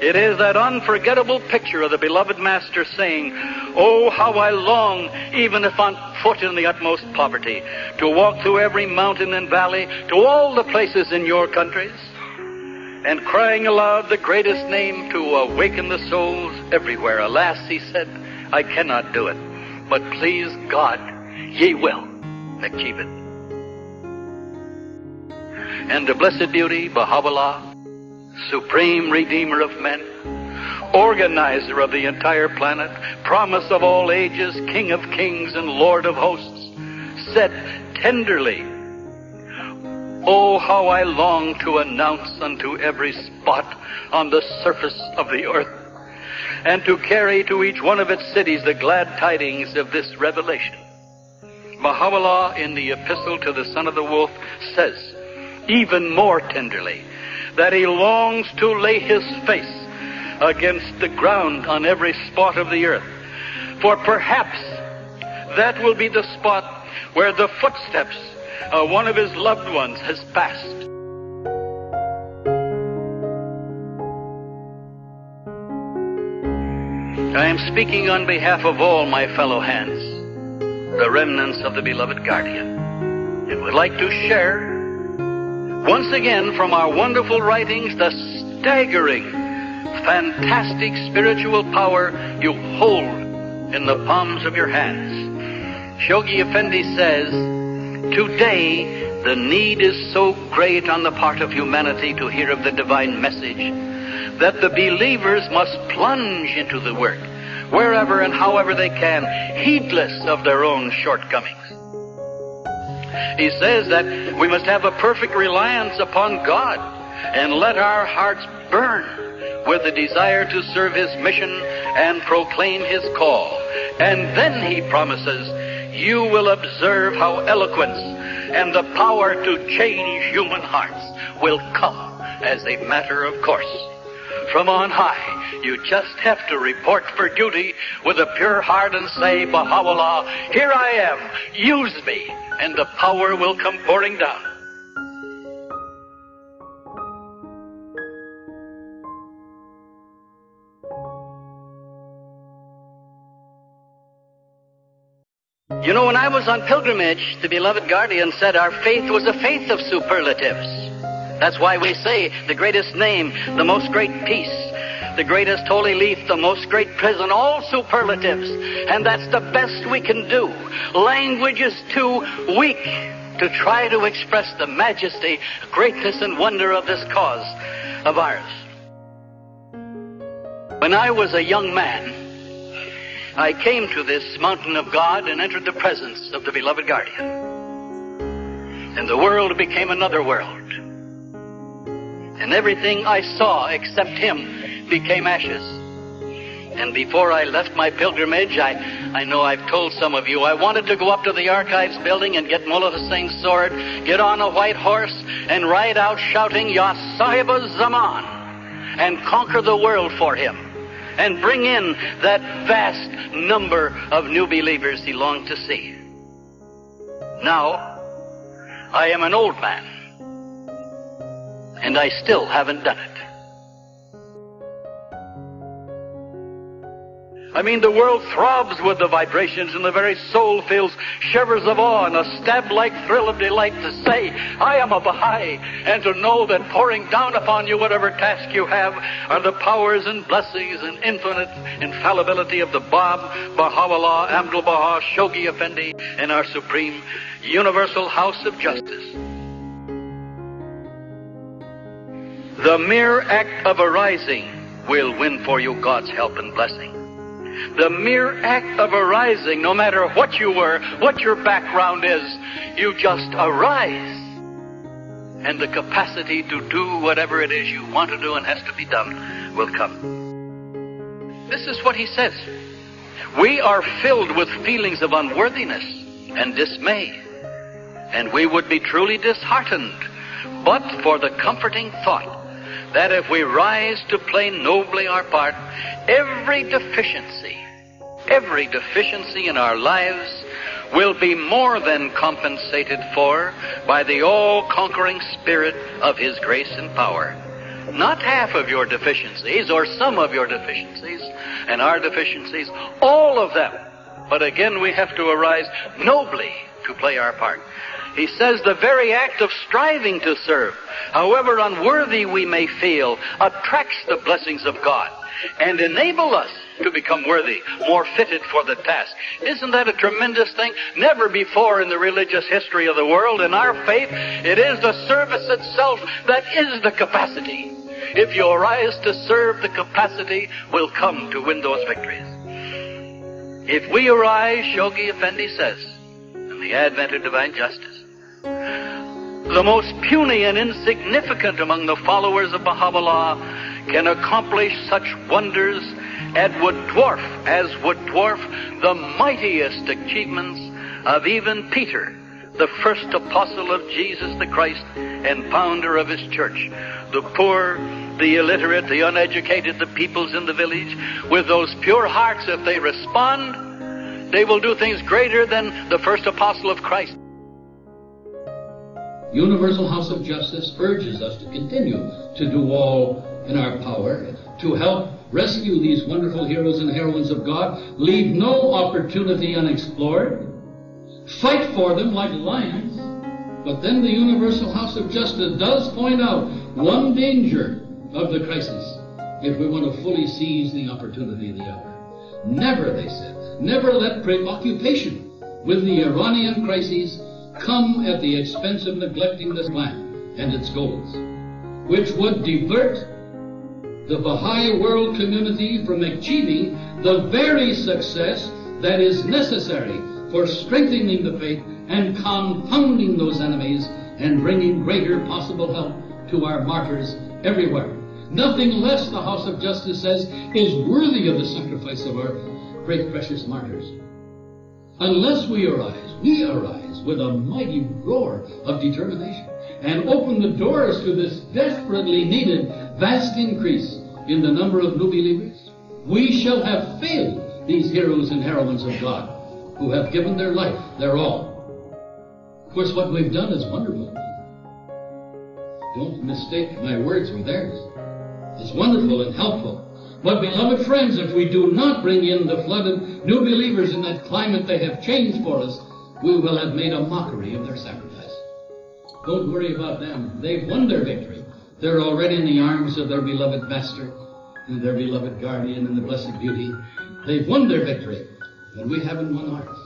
It is that unforgettable picture of the beloved Master saying, "Oh, how I long, even if on foot in the utmost poverty, to walk through every mountain and valley, to all the places in your countries," and crying aloud the greatest name to awaken the souls everywhere. "Alas," he said, "I cannot do it, but please God, ye will achieve it." And the blessed beauty, Baha'u'llah, Supreme Redeemer of men, Organizer of the entire planet, Promise of all ages, King of kings and Lord of hosts, said tenderly, "Oh, how I long to announce unto every spot on the surface of the earth, and to carry to each one of its cities the glad tidings of this revelation." Baha'u'llah in the epistle to the Son of the Wolf says, even more tenderly, that he longs to lay his face against the ground on every spot of the earth, for perhaps that will be the spot where the footsteps of one of his loved ones has passed. I am speaking on behalf of all my fellow hands, the remnants of the beloved guardian, and would like to share once again from our wonderful writings the staggering, fantastic spiritual power you hold in the palms of your hands. Shoghi Effendi says, "Today the need is so great on the part of humanity to hear of the divine message that the believers must plunge into the work, wherever and however they can, heedless of their own shortcomings." He says that we must have a perfect reliance upon God and let our hearts burn with the desire to serve his mission and proclaim his call. And then he promises, you will observe how eloquence and the power to change human hearts will come as a matter of course. From on high, you just have to report for duty with a pure heart and say, "Baha'u'llah, here I am, use me," and the power will come pouring down. You know, when I was on pilgrimage, the beloved guardian said our faith was a faith of superlatives. That's why we say the greatest name, the most great peace, the greatest holy leaf, the most great prison, all superlatives. And that's the best we can do. Language is too weak to try to express the majesty, greatness, and wonder of this cause of ours. When I was a young man, I came to this mountain of God and entered the presence of the beloved guardian. And the world became another world. And everything I saw except him became ashes. And before I left my pilgrimage, I know I've told some of you, I wanted to go up to the archives building and get Mullah Hussein's sword, get on a white horse, and ride out shouting, "Ya Sahib al-Zaman," and conquer the world for him, and bring in that vast number of new believers he longed to see. Now, I am an old man, and I still haven't done it. I mean, the world throbs with the vibrations, and the very soul feels shivers of awe and a stab-like thrill of delight to say, I am a Baha'i, and to know that pouring down upon you whatever task you have are the powers and blessings and infinite infallibility of the Bab, Baha'u'llah, Abdul-Baha, Shoghi Effendi, and our supreme universal house of justice. The mere act of arising will win for you God's help and blessing. The mere act of arising, no matter what you were, what your background is, you just arise. And the capacity to do whatever it is you want to do and has to be done will come. This is what he says. We are filled with feelings of unworthiness and dismay, and we would be truly disheartened but for the comforting thought that if we rise to play nobly our part, every deficiency in our lives will be more than compensated for by the all-conquering spirit of his grace and power. not half of your deficiencies or some of your deficiencies and our deficiencies, all of them. But again, we have to arise nobly to play our part. He says the very act of striving to serve, however unworthy we may feel, attracts the blessings of God and enable us to become worthy, more fitted for the task. Isn't that a tremendous thing? Never before in the religious history of the world, in our faith, it is the service itself that is the capacity. If you arise to serve, the capacity will come to win those victories. If we arise, Shoghi Effendi says, in the advent of divine justice, the most puny and insignificant among the followers of Baha'u'llah can accomplish such wonders as would dwarf the mightiest achievements of even Peter, the first apostle of Jesus the Christ and founder of his church. The poor, the illiterate, the uneducated, the peoples in the village, with those pure hearts, if they respond, they will do things greater than the first apostle of Christ. Universal House of Justice urges us to continue to do all in our power to help rescue these wonderful heroes and heroines of God, leave no opportunity unexplored, fight for them like lions. But then the Universal House of Justice does point out one danger of the crisis if we want to fully seize the opportunity of the hour. Never, they said, never let preoccupation with the Iranian crises come at the expense of neglecting this plan and its goals, which would divert the Baha'i world community from achieving the very success that is necessary for strengthening the faith and confounding those enemies and bringing greater possible help to our martyrs everywhere. Nothing less, the House of Justice says, is worthy of the sacrifice of our great precious martyrs. Unless we arise with a mighty roar of determination and open the doors to this desperately needed vast increase in the number of new believers, we shall have failed these heroes and heroines of God who have given their life, their all. Of course, what we've done is wonderful. Don't mistake my words with theirs. It's wonderful and helpful. But, beloved friends, if we do not bring in the flooded new believers in that climate they have changed for us, we will have made a mockery of their sacrifice. Don't worry about them. They've won their victory. They're already in the arms of their beloved Master and their beloved Guardian in the Blessed Beauty. They've won their victory, but we haven't won ours.